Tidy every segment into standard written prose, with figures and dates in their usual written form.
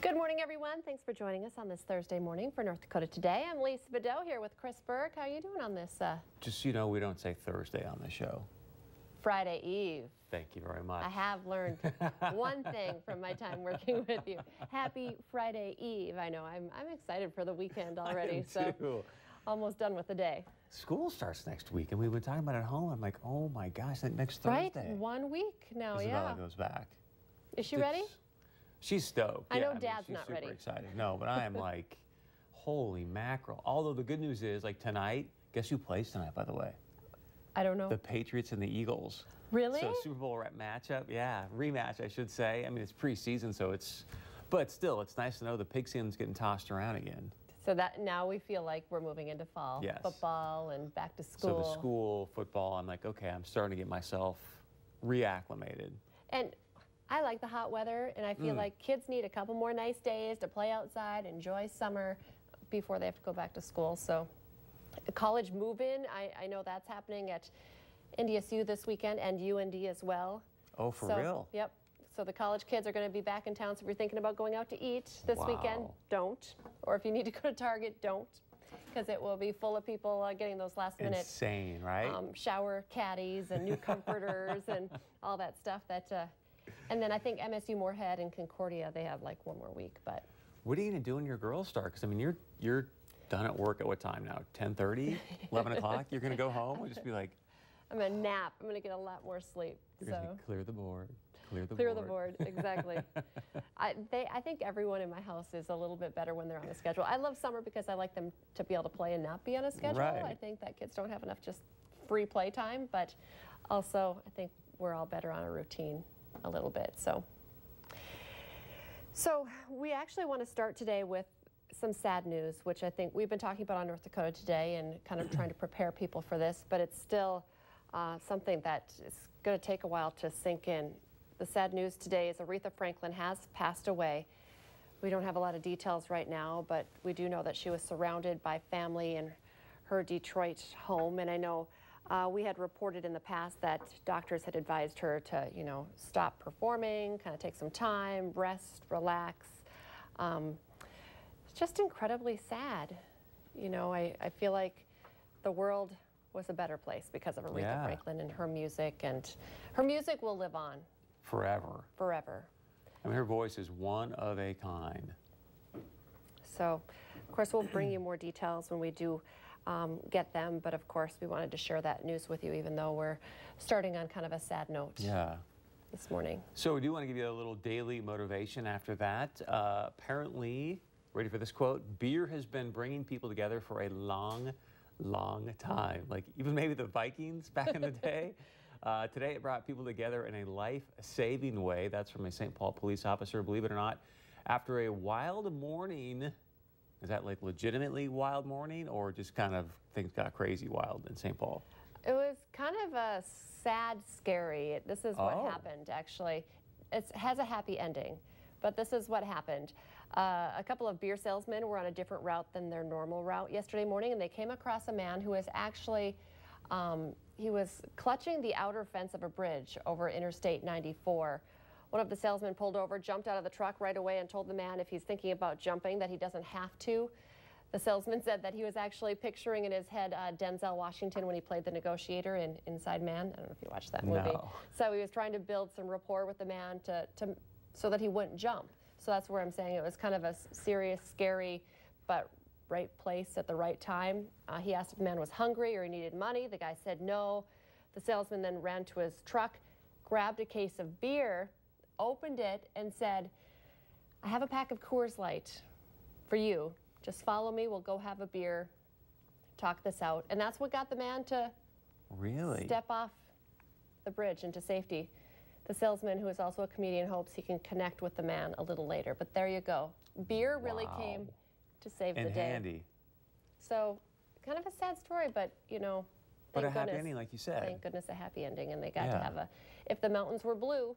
Good morning, everyone. Thanks for joining us on this Thursday morning for North Dakota Today. I'm Lisa Beddoe here with Chris Burke. How are you doing on this? Just so you know, we don't say Thursday on the show. Friday Eve. Thank you very much. I have learned one thing from my time working with you. Happy Friday Eve. I know I'm excited for the weekend already. So almost done with the day. School starts next week, and we've been talking about it at home. I'm like, oh my gosh, that next Thursday. Right, 1 week now. Isabella goes back. Is she ready? She's stoked. I know Dad's not ready. She's super excited. No, but I am like, holy mackerel. Although the good news is, like tonight, guess who plays tonight, by the way? I don't know. The Patriots and the Eagles. Really? So Super Bowl matchup, yeah, rematch, I should say. I mean, it's preseason, so but still, it's nice to know the pigskin's getting tossed around again. So that now we feel like we're moving into fall. Yes. Football and back to school. So the school, football, I'm like, okay, I'm starting to get myself reacclimated. And I like the hot weather, and I feel like kids need a couple more nice days to play outside, enjoy summer before they have to go back to school. So college move-in, I know that's happening at NDSU this weekend and UND as well. Oh, for real? Yep. So the college kids are going to be back in town. So if you're thinking about going out to eat this weekend, don't. Or if you need to go to Target, don't. Because it will be full of people getting those last-minute insane, right? Shower caddies and new comforters and all that stuff. And then I think MSU Moorhead and Concordia, they have like 1 more week. But what are you going to do when your girls start? Because I mean, you're done at work at what time now? 10:30, 11 o'clock. You're going to go home and just be like, I'm going to nap. I'm going to get a lot more sleep. You're going to clear the board. Clear the board, exactly. I think everyone in my house is a little bit better when they're on a schedule. I love summer because I like them to be able to play and not be on a schedule. Right. I think that kids don't have enough just free play time, but also I think we're all better on a routine a little bit. So we actually want to start today with some sad news, which I think we've been talking about on North Dakota Today and kind of trying to prepare people for this, but it's still something that is going to take a while to sink in. The sad news today is Aretha Franklin has passed away. We don't have a lot of details right now, but we do know that she was surrounded by family in her Detroit home. And I know we had reported in the past that doctors had advised her to, stop performing, kind of take some time, rest, relax. It's just incredibly sad. I feel like the world was a better place because of Aretha Franklin and her music will live on. Forever. Forever. I mean, her voice is one of a kind. So, of course, we'll bring you more details when we do get them. But, of course, we wanted to share that news with you, even though we're starting on kind of a sad note this morning. So we do want to give you a little daily motivation after that. Apparently, ready for this quote, beer has been bringing people together for a long time. Like even maybe the Vikings back in the day. Today it brought people together in a life-saving way. That's from a St. Paul police officer, believe it or not. After a wild morning, is that like legitimately wild morning or just kind of things got crazy wild in St. Paul? It was kind of a sad, scary. This is what happened, actually. It has a happy ending, but this is what happened. A couple of beer salesmen were on a different route than their normal route yesterday morning, and they came across a man who was actually he was clutching the outer fence of a bridge over Interstate 94. One of the salesmen pulled over, jumped out of the truck right away, and told the man if he's thinking about jumping that he doesn't have to. The salesman said that he was actually picturing in his head Denzel Washington when he played the negotiator in Inside Man. I don't know if you watched that movie. No. So he was trying to build some rapport with the man so that he wouldn't jump. So that's where I'm saying it was kind of a serious, scary, but right place at the right time. He asked if the man was hungry or he needed money. The guy said no. The salesman then ran to his truck, grabbed a case of beer, opened it, and said, I have a pack of Coors Light for you. Just follow me. We'll go have a beer, talk this out. And that's what got the man to step off the bridge into safety. The salesman, who is also a comedian, hopes he can connect with the man a little later. But there you go. Beer really came to save the day. Handy. So kind of a sad story, but but a happy ending, like you said. Thank goodness, a happy ending, and they got to have if the mountains were blue,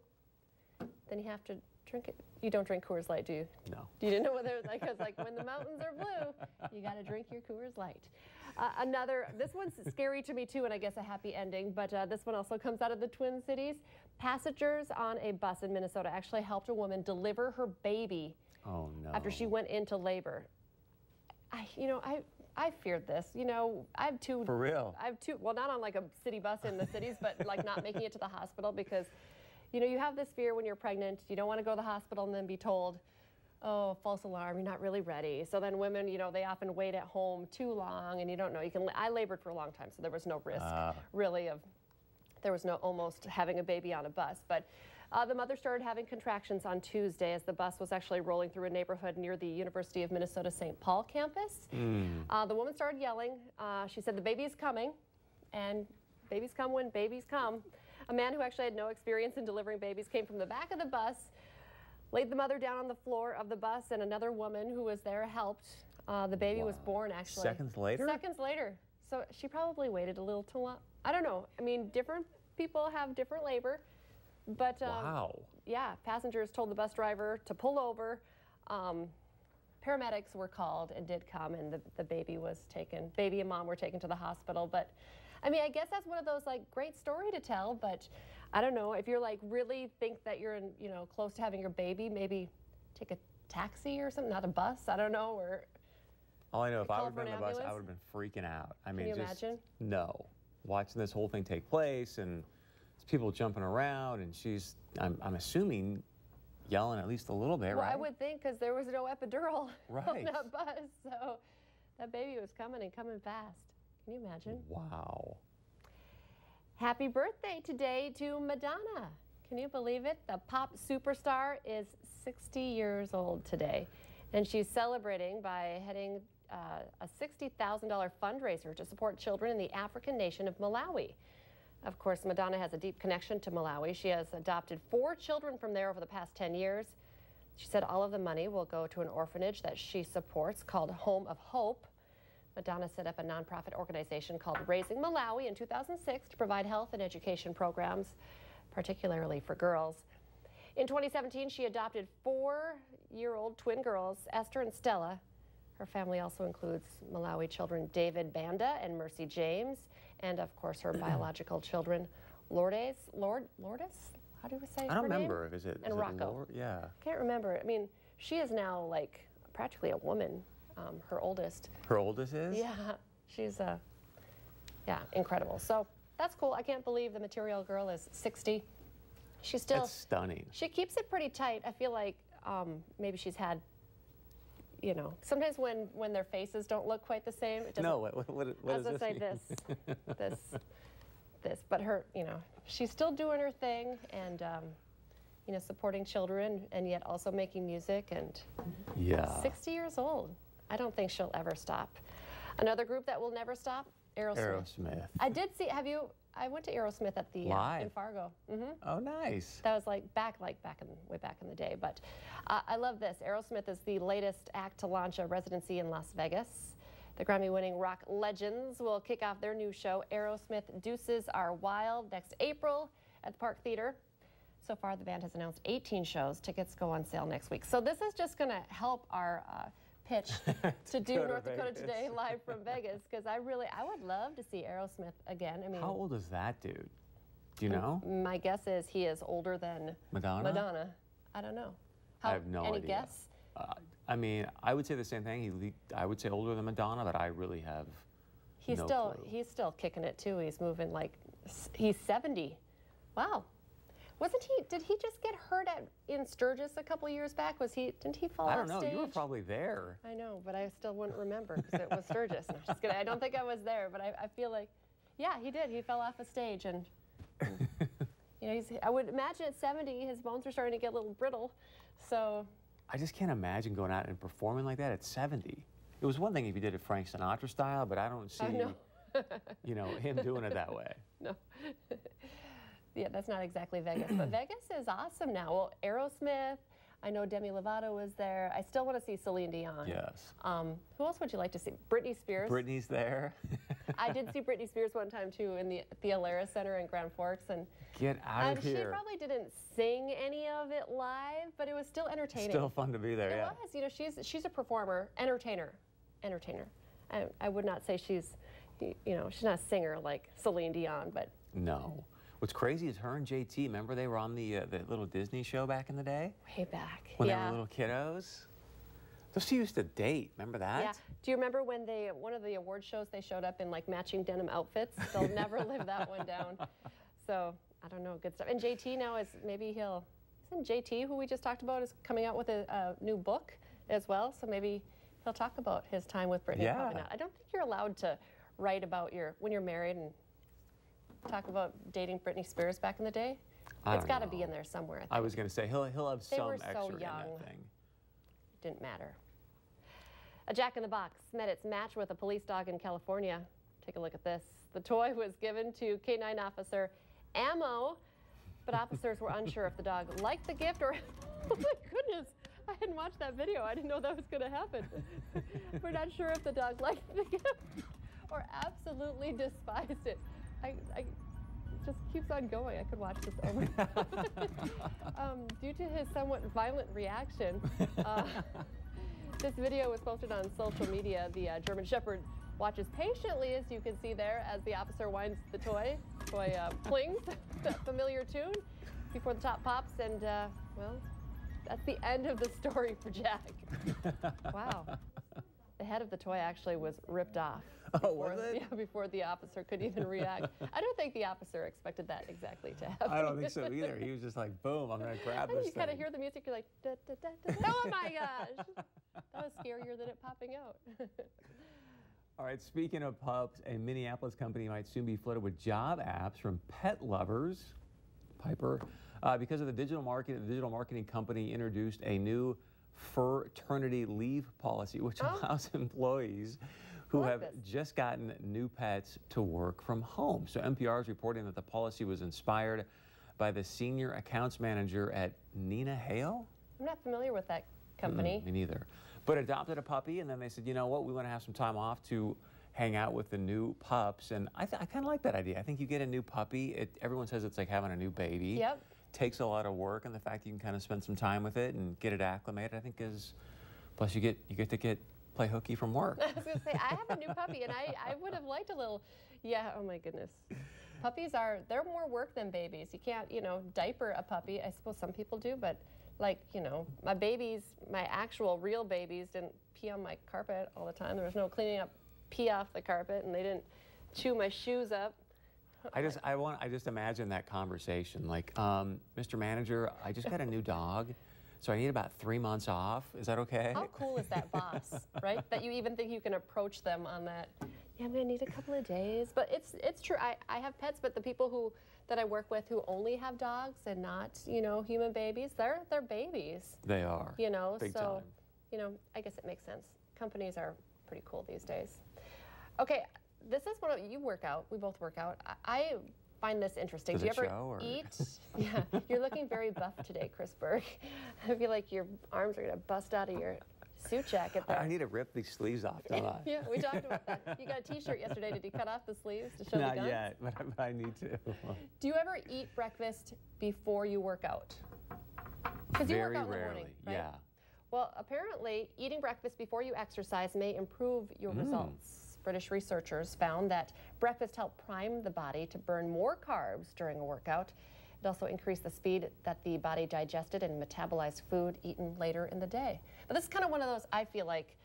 then you have to drink it. You don't drink Coors Light, do you? No. You didn't know whether it was like, because like when the mountains are blue, you got to drink your Coors Light. This one's scary to me too, and I guess a happy ending, but this one also comes out of the Twin Cities. Passengers on a bus in Minnesota actually helped a woman deliver her baby Oh, no. after she went into labor. I feared this. I have two. For real? I have two. Well, not on like a city bus in the cities, but like not making it to the hospital because, you have this fear when you're pregnant. You don't want to go to the hospital and then be told, oh, false alarm, you're not really ready. So then women, they often wait at home too long, and you don't know. I labored for a long time, so there was no risk really there was no almost having a baby on a bus. But the mother started having contractions on Tuesday as the bus was actually rolling through a neighborhood near the University of Minnesota St. Paul campus. The woman started yelling. She said, the baby is coming, and babies come when babies come. A man who actually had no experience in delivering babies came from the back of the bus, laid the mother down on the floor of the bus, and another woman who was there helped. The baby was born actually. Seconds later? Seconds later. So she probably waited a little too long. I don't know. I mean, different people have different labor. But wow. Yeah, passengers told the bus driver to pull over. Paramedics were called and did come, and the baby was taken. Baby and mom were taken to the hospital. But I mean, I guess that's one of those like great story to tell. But I don't know if you're like really think that you're in, close to having your baby, maybe take a taxi or something, not a bus. I don't know. Or all I know, if I would have for been an on the bus, I ambulance? would have been freaking out. I mean, you just imagine? no. Watching this whole thing take place and people jumping around, and she's, I'm assuming, yelling at least a little bit, Well, right? I would think because there was no epidural on Right. that bus, so that baby was coming and coming fast. Can you imagine? Wow. Happy birthday today to Madonna. Can you believe it? The pop superstar is 60 years old today, and she's celebrating by heading a $60,000 fundraiser to support children in the African nation of Malawi. Of course, Madonna has a deep connection to Malawi. She has adopted 4 children from there over the past 10 years. She said all of the money will go to an orphanage that she supports called Home of Hope. Madonna set up a nonprofit organization called Raising Malawi in 2006 to provide health and education programs, particularly for girls. In 2017, she adopted 4-year-old twin girls, Esther and Stella. Her family also includes Malawi children David Banda and Mercy James, and of course her biological children, Lourdes? How do we say her name? I don't remember. Is it Rocco. Lord? Yeah. Can't remember. I mean, she is now like practically a woman, her oldest. Her oldest is? Yeah, she's incredible. So that's cool. I can't believe the Material Girl is 60. She's still. That's stunning. She keeps it pretty tight. I feel like maybe she's had. Sometimes when their faces don't look quite the same, it doesn't. No, what does this say mean? this. But her, she's still doing her thing and, supporting children and yet also making music and Yeah. 60 years old. I don't think she'll ever stop. Another group that will never stop, Aerosmith. Aerosmith. I did see, I went to Aerosmith at the, Live? in Fargo. Oh, nice. That was way back in the day. But I love this. Aerosmith is the latest act to launch a residency in Las Vegas. The Grammy-winning rock legends will kick off their new show, Aerosmith Deuces Are Wild, next April at the Park Theater. So far, the band has announced 18 shows. Tickets go on sale next week. So this is just going to help our pitch to do North Dakota Today live from Vegas, because I would love to see Aerosmith again. I mean, how old is that dude? Do you know? My guess is he is older than Madonna. I don't know. I have no idea. Any guess? I mean, I would say the same thing. I would say older than Madonna, but I really have he's no still clue. He's still kicking it too. He's moving like he's 70. Wow. Wasn't he? Did he just get hurt in Sturgis a couple years back? Didn't he fall off I don't know. stage? You were probably there. I know, but I still wouldn't remember because it was Sturgis. No, just kidding. I don't think I was there, but I feel like, yeah, he did. He fell off a stage and I would imagine at 70, his bones are starting to get a little brittle. So I just can't imagine going out and performing like that at 70. It was one thing if you did it Frank Sinatra style, but I don't see, him doing it that way. No. Yeah, that's not exactly Vegas, but Vegas is awesome now. Well, Aerosmith, I know Demi Lovato was there. I still want to see Celine Dion. Yes. Who else would you like to see? Britney Spears. Britney's there. I did see Britney Spears one time too in the Alara Center in Grand Forks, and Get out of she here. probably didn't sing any of it live, but it was still entertaining. Still fun to be there, It yeah. was. She's a performer, entertainer. I would not say she's not a singer like Celine Dion, but No. What's crazy is her and JT, remember they were on the little Disney show back in the day? way back. When yeah. they were little kiddos? Those two used to date. Remember that? Yeah. Do you remember when one of the award shows, they showed up in like matching denim outfits? They'll never live that one down. So I don't know, good stuff. And JT now isn't JT, who we just talked about, is coming out with a new book as well. So maybe he'll talk about his time with Britney. Yeah. Probably not. I don't think you're allowed to write about when you're married and talk about dating Britney Spears back in the day. It's got to be in there somewhere. I was going to say he'll have They some were extra so in young. that thing. Didn't matter. A Jack in the Box met its match with a police dog in California. Take a look at this. The toy was given to K-9 officer Ammo, but officers were unsure if the dog liked the gift or, oh my goodness, I hadn't watched that video. I didn't know that was going to happen. We're not sure if the dog liked the gift or absolutely despised it. It just keeps on going. I could watch this over. Due to his somewhat violent reaction, this video was posted on social media. The German Shepherd watches patiently, as you can see there, as the officer winds the toy. Toy plings that familiar tune before the top pops, and well, that's the end of the story for Jack. Wow. The head of the toy actually was ripped off. Oh, was it? Yeah, before the officer could even react. I don't think the officer expected that exactly to happen. I don't think so either. He was just like, boom, I'm going to grab this You kind of hear the music, you're like, da, da, da, da. Oh my gosh. That was scarier than it popping out. All right, speaking of pups, a Minneapolis company might soon be flooded with job apps from pet lovers, Piper, because of the digital market. The digital marketing company introduced a new fraternity leave policy, which allows employees who have just gotten new pets to work from home. So NPR is reporting that the policy was inspired by the senior accounts manager at Nina Hale. I'm not familiar with that company. Me neither. But adopted a puppy, and then they said, you know what, we want to have some time off to hang out with the new pups. And I kind of like that idea. I think you get a new puppy. Everyone says it's like having a new baby. Yep. Takes a lot of work, and the fact you can kind of spend some time with it and get it acclimated, I think is, plus you get to play hooky from work. I was going to say, I have a new puppy, and I would have liked a little, yeah, oh my goodness. Puppies they're more work than babies. You can't, diaper a puppy. I suppose some people do, but like, my actual real babies didn't pee on my carpet all the time. There was no cleaning up pee off the carpet, and they didn't chew my shoes up. I just imagine that conversation, like, Mr. Manager, I just got a new dog, so I need about 3 months off. Is that okay? How cool is that boss, right? That you even think you can approach them on that. Yeah, I'm gonna need a couple of days. But it's true. I have pets, but the people that I work with who only have dogs and not, human babies, they're babies. They are. Big so, time. I guess it makes sense. Companies are pretty cool these days. Okay. This is you work out. We both work out. I find this interesting. Does Do you it ever show, or? eat? Yeah, you're looking very buff today, Chris Berg. I feel like your arms are gonna bust out of your suit jacket there. I need to rip these sleeves off, don't I? Yeah, we talked about that. You got a T-shirt yesterday. Did you cut off the sleeves to show Not the guns? yet, but I need to. Do you ever eat breakfast before you work out? Because you work out in the morning, right? Yeah. Well, apparently, eating breakfast before you exercise may improve your results. British researchers found that breakfast helped prime the body to burn more carbs during a workout. It also increased the speed that the body digested and metabolized food eaten later in the day. But this is kind of one of those, I feel like,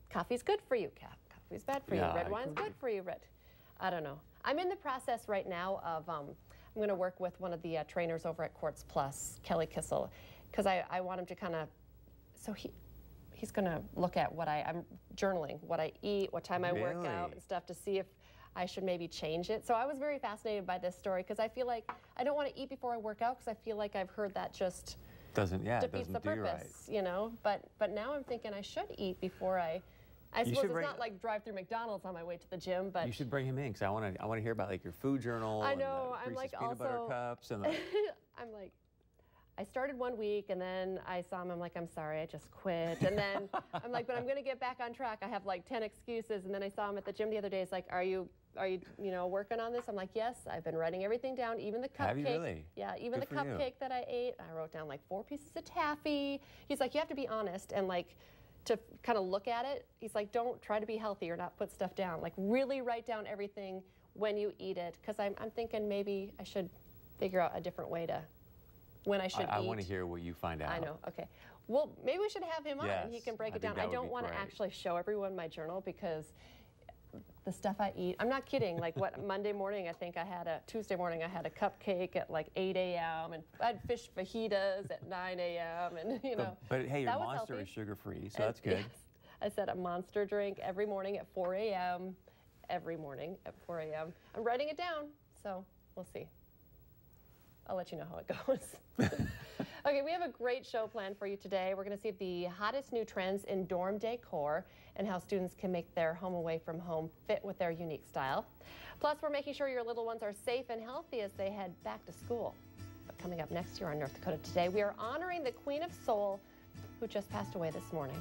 coffee's good for you, coffee's bad for you, red wine's good for you, I don't know. I'm in the process right now of, I'm going to work with one of the trainers over at Quartz Plus, Kelly Kissel, because I want him to kind of, so he's going to look at I'm journaling, what I eat, what time I work out and stuff to see if I should maybe change it. So I was very fascinated by this story because I feel like I don't want to eat before I work out because I feel like I've heard that just defeats the purpose, But now I'm thinking I should eat before I suppose it's not like drive through McDonald's on my way to the gym, but you should bring him in because I want to hear about like your food journal. I know. And I'm like peanut butter cups and I'm like, I started 1 week and then I saw him, I'm like, I'm sorry, I just quit. And then I'm like, but I'm going to get back on track. I have like 10 excuses. And then I saw him at the gym the other day. He's like, are you working on this? I'm like, yes, I've been writing everything down, even the cupcake. Have you really? Yeah, even Good the for you. cupcake that I ate. I wrote down like 4 pieces of taffy. He's like, you have to be honest and like to kind of look at it. He's like, don't try to be healthy or not put stuff down. Like really write down everything when you eat it. Because I'm thinking maybe I should figure out a different way to when I should eat. I want to hear what you find out. I know. Okay. Well, maybe we should have him on. He Yes, can break I it think down. that I would don't be want to great. actually show everyone my journal because the stuff I eat, I'm not kidding. Like what Monday morning, I think I had Tuesday morning, I had a cupcake at like 8 a.m. and I had fish fajitas at 9 a.m. and you know. But hey, your that was Monster healthy. is sugar-free, so And- that's good. yes. I said a Monster drink every morning at 4 a.m. Every morning at 4 a.m. I'm writing it down, so we'll see. I'll let you know how it goes. Okay, we have a great show planned for you today. We're going to see the hottest new trends in dorm decor and how students can make their home away from home fit with their unique style. Plus, we're making sure your little ones are safe and healthy as they head back to school. But coming up next year on North Dakota Today, we are honoring the Queen of Soul who just passed away this morning.